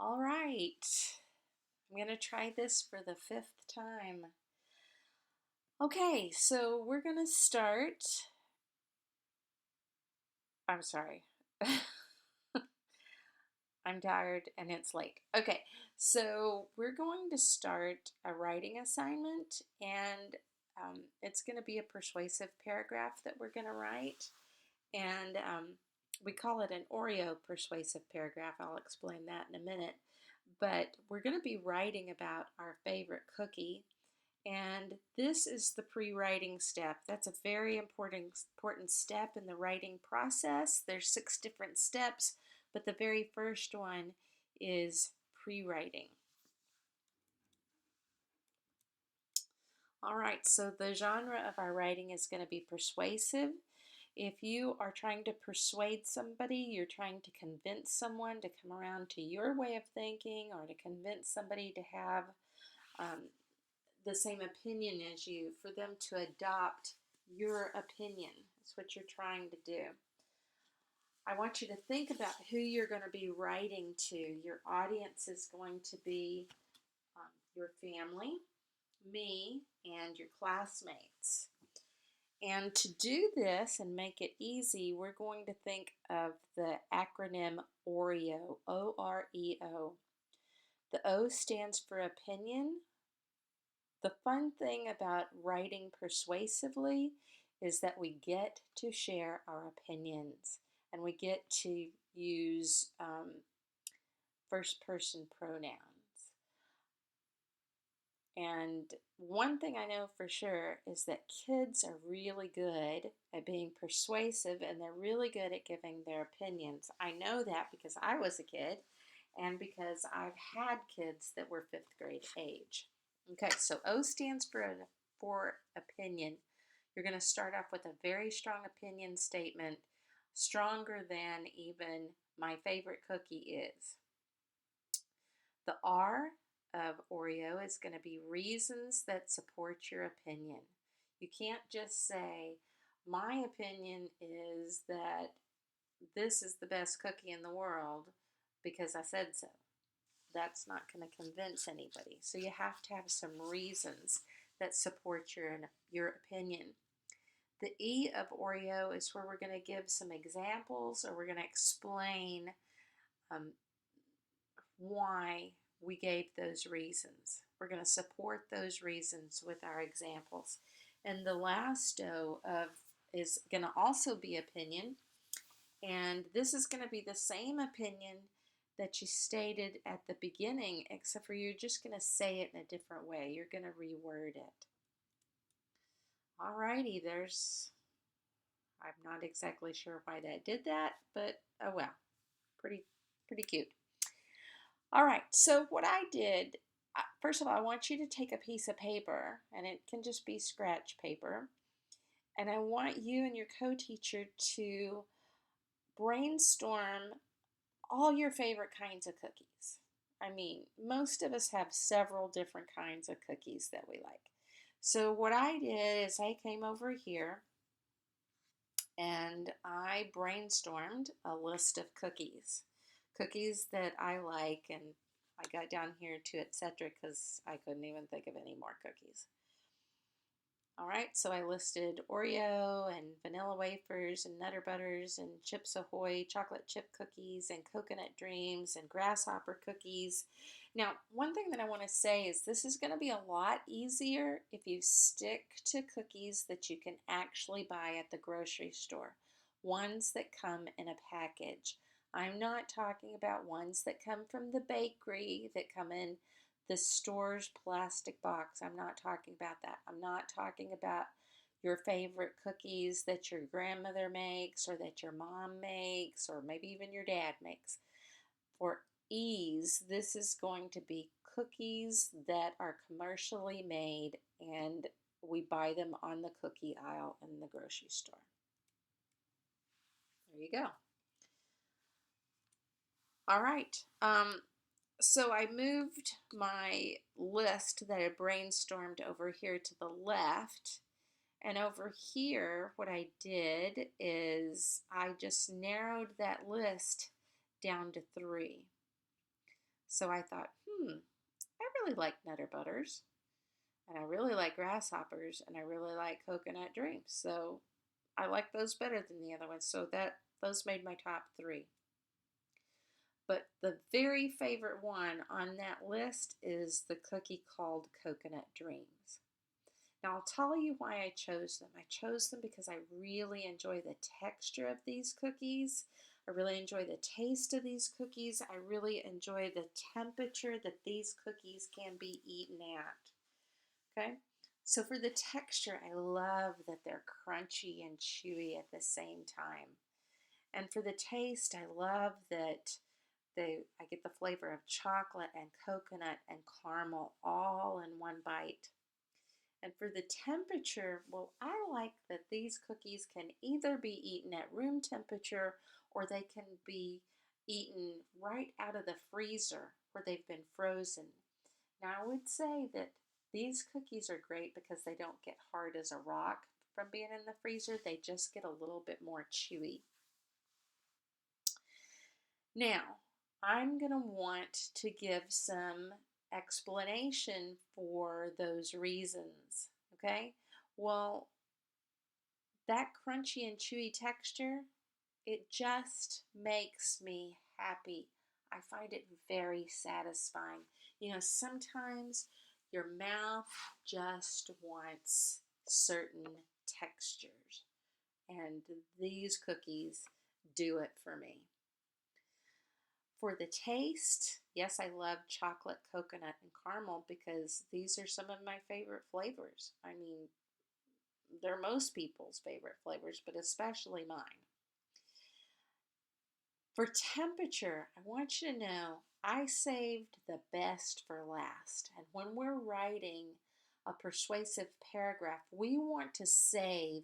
All right. I'm going to try this for the fifth time. Okay, so we're going to start. I'm sorry. I'm tired and it's late. Okay, so we're going to start a writing assignment, and it's going to be a persuasive paragraph that we're going to write. And we call it an Oreo persuasive paragraph. I'll explain that in a minute. But we're going to be writing about our favorite cookie. And this is the pre-writing step. That's a very important step in the writing process. There's 6 different steps, but the very first one is pre-writing. All right, so the genre of our writing is going to be persuasive. If you are trying to persuade somebody, you're trying to convince someone to come around to your way of thinking, or to convince somebody to have um, the same opinion as you, for them to adopt your opinion. That's what you're trying to do. I want you to think about who you're going to be writing to. Your audience is going to be your family, me, and your classmates. And to do this and make it easy, we're going to think of the acronym OREO, O-R-E-O. The O stands for opinion. The fun thing about writing persuasively is that we get to share our opinions, and we get to use first person pronouns. And one thing I know for sure is that kids are really good at being persuasive, and they're really good at giving their opinions. I know that because I was a kid, and because I've had kids that were 5th grade age. Okay, so O stands for opinion. You're going to start off with a very strong opinion statement, stronger than even my favorite cookie is. The R of Oreo is going to be reasons that support your opinion. You can't just say, my opinion is that this is the best cookie in the world because I said so. That's not going to convince anybody. So you have to have some reasons that support your opinion. The E of Oreo is where we're going to give some examples, or we're going to explain um, why we gave those reasons. We're going to support those reasons with our examples. And the last O of is going to also be opinion. And this is going to be the same opinion that you stated at the beginning, except for you're just going to say it in a different way. You're going to reword it. Alrighty, I'm not exactly sure why that did that, but oh well, pretty cute. All right, so what I did, first of all, I want you to take a piece of paper, and it can just be scratch paper, and I want you and your co-teacher to brainstorm all your favorite kinds of cookies. I mean, most of us have several different kinds of cookies that we like. So what I did is I came over here and I brainstormed a list of cookies that I like, and I got down here to etc. because I couldn't even think of any more cookies. All right, so I listed Oreo and vanilla wafers and Nutter Butters and Chips Ahoy chocolate chip cookies and Coconut Dreams and grasshopper cookies. Now, one thing that I want to say is this is going to be a lot easier if you stick to cookies that you can actually buy at the grocery store, ones that come in a package. I'm not talking about ones that come from the bakery, that come in the store's plastic box. I'm not talking about that. I'm not talking about your favorite cookies that your grandmother makes, or that your mom makes, or maybe even your dad makes. For ease, this is going to be cookies that are commercially made, and we buy them on the cookie aisle in the grocery store. There you go. All right. So I moved my list that I brainstormed over here to the left. And over here, what I did is I just narrowed that list down to 3. So I thought, I really like Nutter Butters, and I really like Grasshoppers, and I really like Coconut Dreams. So I like those better than the other ones. So those made my top three. But the very favorite one on that list is the cookie called Coconut Dreams. Now, I'll tell you why I chose them. I chose them because I really enjoy the texture of these cookies. I really enjoy the taste of these cookies. I really enjoy the temperature that these cookies can be eaten at. Okay? So for the texture, I love that they're crunchy and chewy at the same time. And for the taste, I love that I get the flavor of chocolate and coconut and caramel all in one bite. And for the temperature, well, I like that these cookies can either be eaten at room temperature or they can be eaten right out of the freezer where they've been frozen. Now, I would say that these cookies are great because they don't get hard as a rock from being in the freezer. They just get a little bit more chewy. Now, I'm going to want to give some explanation for those reasons, okay? Well, that crunchy and chewy texture, it just makes me happy. I find it very satisfying. Sometimes your mouth just wants certain textures, and these cookies do it for me. For the taste, yes, I love chocolate, coconut, and caramel because these are some of my favorite flavors. I mean, they're most people's favorite flavors, but especially mine. For temperature, I want you to know I saved the best for last. And when we're writing a persuasive paragraph, we want to save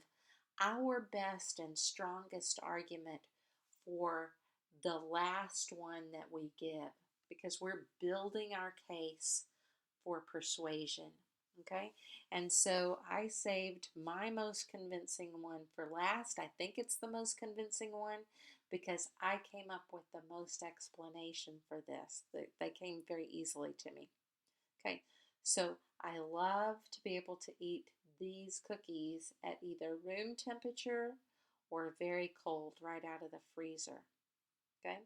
our best and strongest argument for the last one that we give because we're building our case for persuasion. Okay, and so I saved my most convincing one for last. I think it's the most convincing one because I came up with the most explanation for this. They came very easily to me. Okay, so I love to be able to eat these cookies at either room temperature or very cold right out of the freezer. Okay,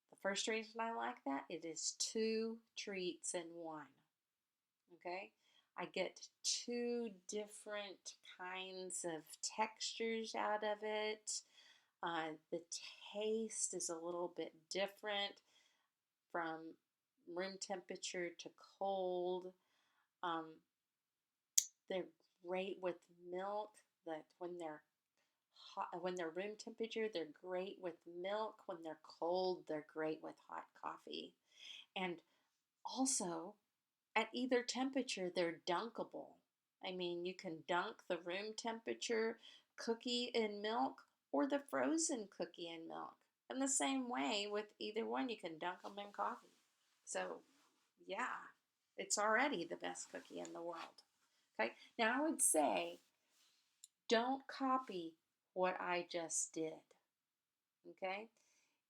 the first reason I like that, it is 2 treats in one. Okay, I get 2 different kinds of textures out of it. The taste is a little bit different from room temperature to cold. Um, they're great with milk. That when they're hot, when they're room temperature, they're great with milk. When they're cold, they're great with hot coffee. And also, at either temperature, they're dunkable. I mean, you can dunk the room temperature cookie in milk or the frozen cookie in milk. And the same way with either one, you can dunk them in coffee. So, yeah, it's already the best cookie in the world. Okay, now I would say don't copy what I just did. Okay,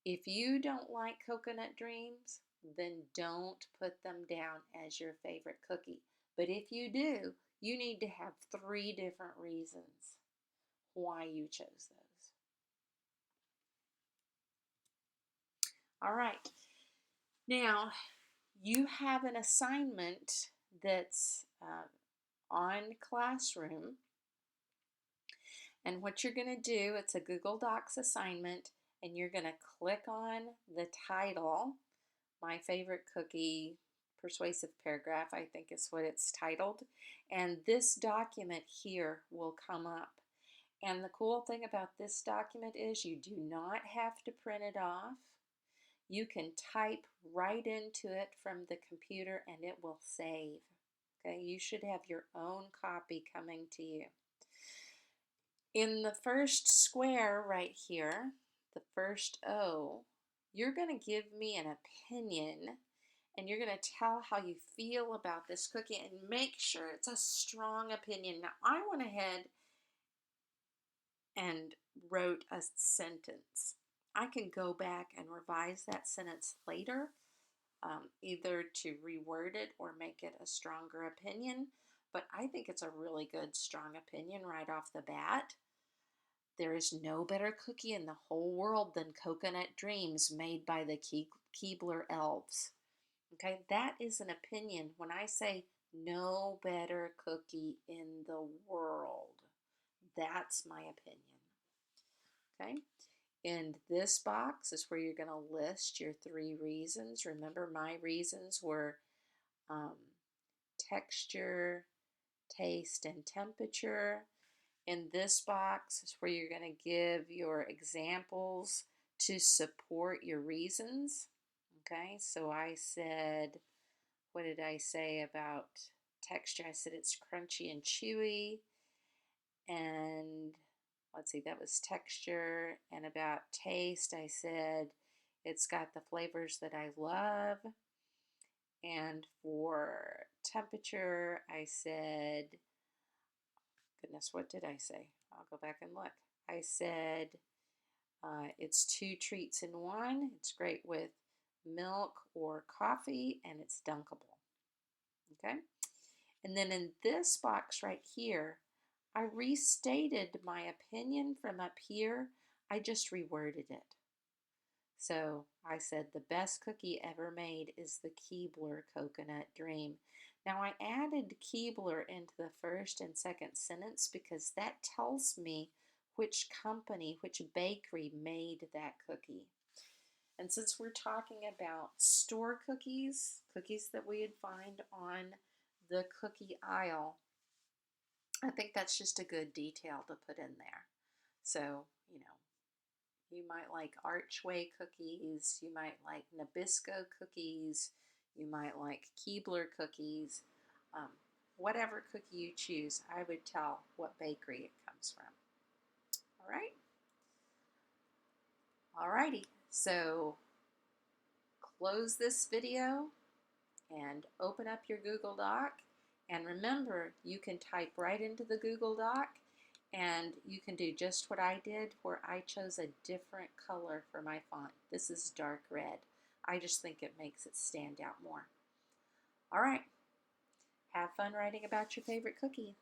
if you don't like Coconut Dreams, then don't put them down as your favorite cookie. But if you do, you need to have 3 different reasons why you chose those. All right. Now, you have an assignment that's on Classroom. And what you're going to do, it's a Google Docs assignment, and you're going to click on the title, My Favorite Cookie Persuasive Paragraph, I think is what it's titled. And this document here will come up. And the cool thing about this document is you do not have to print it off. You can type right into it from the computer and it will save. Okay, you should have your own copy coming to you. In the first square right here, the first O, you're going to give me an opinion and you're going to tell how you feel about this cookie and make sure it's a strong opinion. Now, I went ahead and wrote a sentence. I can go back and revise that sentence later, either to reword it or make it a stronger opinion. But I think it's a really good, strong opinion right off the bat. There is no better cookie in the whole world than Coconut Dreams made by the Keebler elves. Okay, that is an opinion. When I say no better cookie in the world, that's my opinion. Okay, in this box is where you're going to list your 3 reasons. Remember, my reasons were um, texture, taste, and temperature. In this box is where you're going to give your examples to support your reasons. Okay, so I said, what did I say about texture? I said it's crunchy and chewy. And let's see, that was texture. And about taste, I said it's got the flavors that I love. And for temperature, I said, goodness, what did I say? I'll go back and look. I said it's 2 treats in one. It's great with milk or coffee, and it's dunkable. Okay? And then in this box right here, I restated my opinion from up here. I just reworded it. So I said the best cookie ever made is the Keebler Coconut Dream. Now I added Keebler into the first and second sentence because that tells me which company, which bakery made that cookie. And since we're talking about store cookies, cookies that we would find on the cookie aisle, I think that's just a good detail to put in there. So, you might like Archway cookies, you might like Nabisco cookies, you might like Keebler cookies. Whatever cookie you choose, I would tell what bakery it comes from. All right? Alrighty, so close this video and open up your Google Doc. And remember, you can type right into the Google Doc and you can do just what I did, where I chose a different color for my font. This is dark red. I just think it makes it stand out more. All right, have fun writing about your favorite cookie.